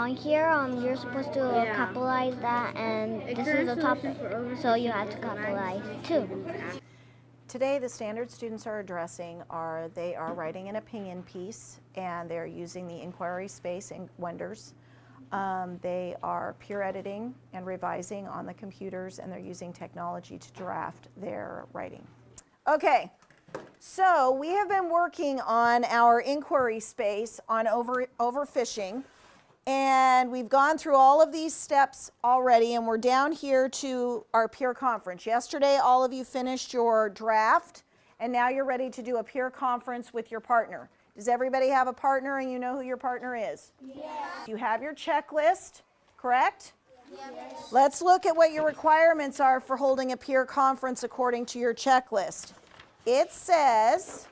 on here, you're supposed to capitalize that, and this is a topic, so you have to capitalize too. Today, the standard students are addressing they are writing an opinion piece, and they're using the inquiry space in Wonders. They are peer editing and revising on the computers, and they're using technology to draft their writing. Okay, so we have been working on our inquiry space on overfishing, and we've gone through all of these steps already, and we're down here to our peer conference. Yesterday, all of you finished your draft, and now you're ready to do a peer conference with your partner. Does everybody have a partner, and you know who your partner is? Yes. You have your checklist, correct? Yes. Let's look at what your requirements are for holding a peer conference according to your checklist. It says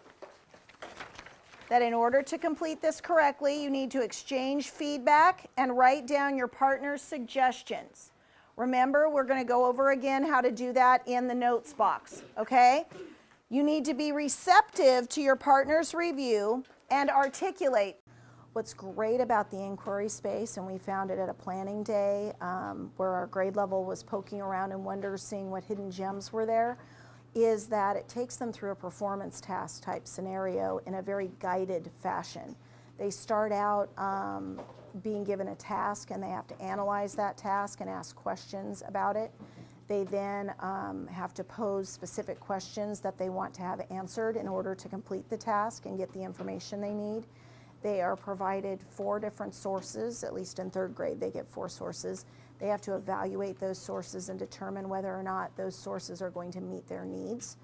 that in order to complete this correctly, you need to exchange feedback and write down your partner's suggestions. Remember, we're going to go over again how to do that in the notes box, okay? You need to be receptive to your partner's review and articulate. What's great about the inquiry space, and we found it at a planning day where our grade level was poking around in Wonders, seeing what hidden gems were there, is that it takes them through a performance task type scenario in a very guided fashion. They start out being given a task, and they have to analyze that task and ask questions about it. They then have to pose specific questions that they want to have answered in order to complete the task and get the information they need. They are provided 4 different sources, at least in 3rd grade they get 4 sources. They have to evaluate those sources and determine whether or not those sources are going to meet their needs.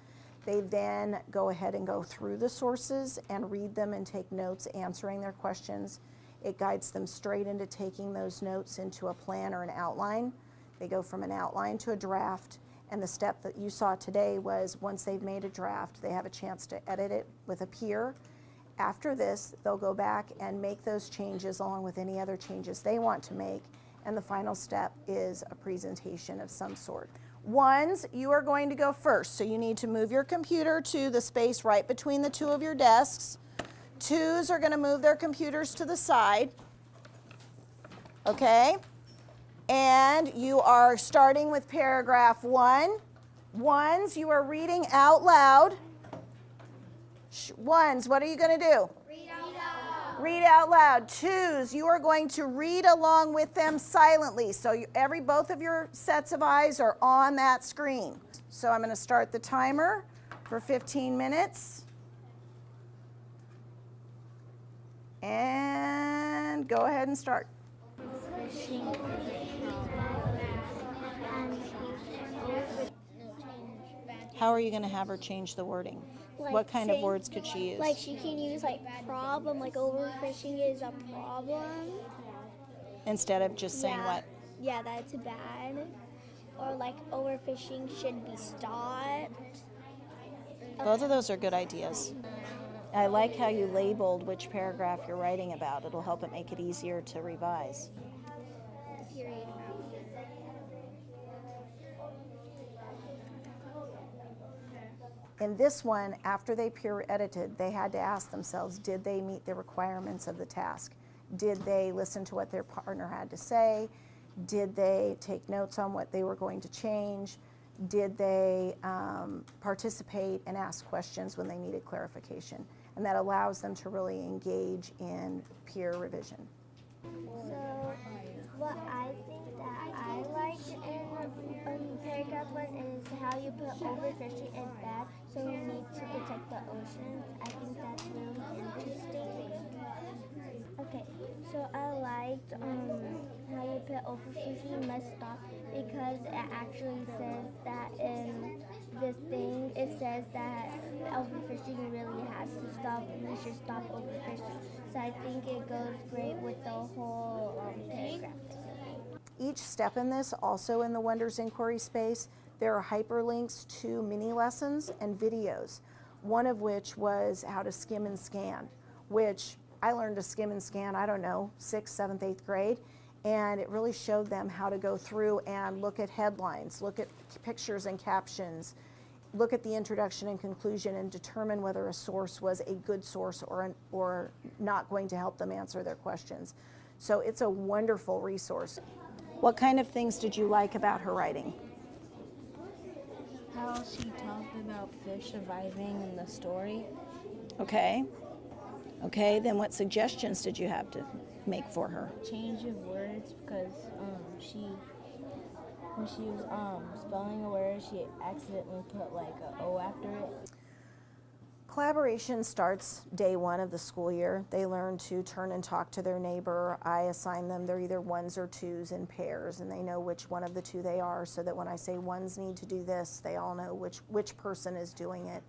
They then go ahead and go through the sources and read them and take notes answering their questions. It guides them straight into taking those notes into a plan or an outline. They go from an outline to a draft, and the step that you saw today was once they've made a draft, they have a chance to edit it with a peer. After this, they'll go back and make those changes along with any other changes they want to make, and the final step is a presentation of some sort. Ones, you are going to go first, so you need to move your computer to the space right between the 2 of your desks. 2s are going to move their computers to the side, okay? And you are starting with paragraph 1. Ones, you are reading out loud. Ones, what are you going to do? Read out loud. Read out loud. 2s, you are going to read along with them silently. So both of your sets of eyes are on that screen. So I'm going to start the timer for 15 minutes. And go ahead and start. How are you going to have her change the wording? Like, what kind of words could she use? Like she can use like problem, like overfishing is a problem. Instead of just saying what? Yeah, that's bad. Or like overfishing should be stopped. Both of those are good ideas. I like how you labeled which paragraph you're writing about. It'll help it make it easier to revise. In this one, after they peer edited, they had to ask themselves, did they meet the requirements of the task? Did they listen to what their partner had to say? Did they take notes on what they were going to change? Did they participate and ask questions when they needed clarification? And that allows them to really engage in peer revision. So what I think that I liked in paragraph 1 is how you put overfishing is bad, so we need to protect the oceans. I think that's really interesting. Okay, so I liked how you put overfishing must stop, because it actually says that in this thing, it says that overfishing really has to stop. We should stop overfishing. So I think it goes great with the whole paragraph. Each step in this, also in the Wonders inquiry space, there are hyperlinks to mini lessons and videos, one of which was how to skim and scan, which I learned to skim and scan, I don't know, 6th, 7th, 8th grade, and it really showed them how to go through and look at headlines, look at pictures and captions, look at the introduction and conclusion, and determine whether a source was a good source or not going to help them answer their questions. So it's a wonderful resource. What kind of things did you like about her writing? How she talked about fish surviving in the story. Okay. Okay, then what suggestions did you have to make for her? Change of words because when she was spelling a word, she accidentally put like a O after it. Collaboration starts day one of the school year. They learn to turn and talk to their neighbor. I assign them, they're either ones or twos in pairs, and they know which one of the two they are, so that when I say ones need to do this, they all know which person is doing it.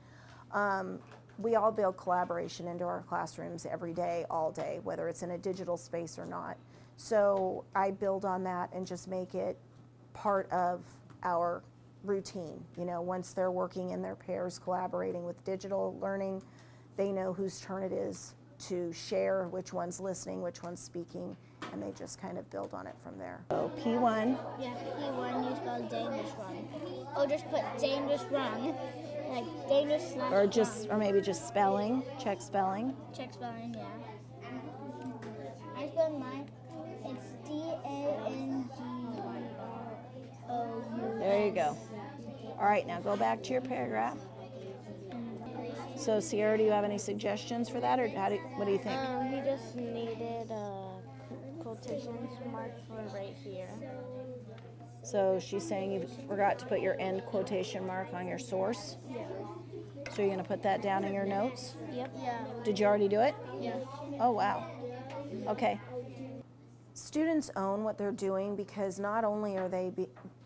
We all build collaboration into our classrooms every day, all day, whether it's in a digital space or not. So I build on that and just make it part of our routine. You know, once they're working in their pairs, collaborating with digital learning, they know whose turn it is to share, which one's listening, which one's speaking, and they just kind of build on it from there. So P1. Yeah, P1 you spelled dangerous wrong. Oh, just put dangerous wrong. Like dangerous slash Or just, wrong. or maybe just spelling, check spelling. Check spelling, yeah. I spelled mine. It's DANGEROU. There you go. All right, now go back to your paragraph. So Sierra, do you have any suggestions for that, or what do you think? He just needed a quotations mark for right here. So she's saying you forgot to put your end quotation mark on your source. Yeah. So you're going to put that down in your notes? Yep. Yeah. Did you already do it? Yes. Oh, wow. Okay. Students own what they're doing because not only are they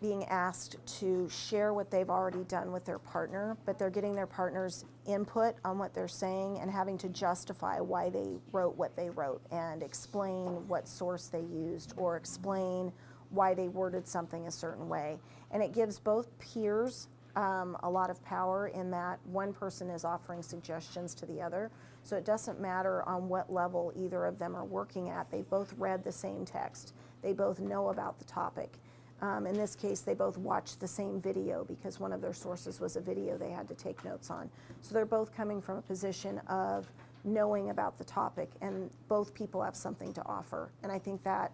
being asked to share what they've already done with their partner, but they're getting their partner's input on what they're saying and having to justify why they wrote what they wrote and explain what source they used or explain why they worded something a certain way. And it gives both peers a lot of power in that one person is offering suggestions to the other. So it doesn't matter on what level either of them are working at. They both read the same text. They both know about the topic. In this case, they both watched the same video because one of their sources was a video they had to take notes on. So they're both coming from a position of knowing about the topic, and both people have something to offer. And I think that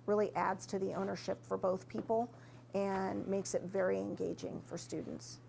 really adds to the ownership for both people and makes it very engaging for students.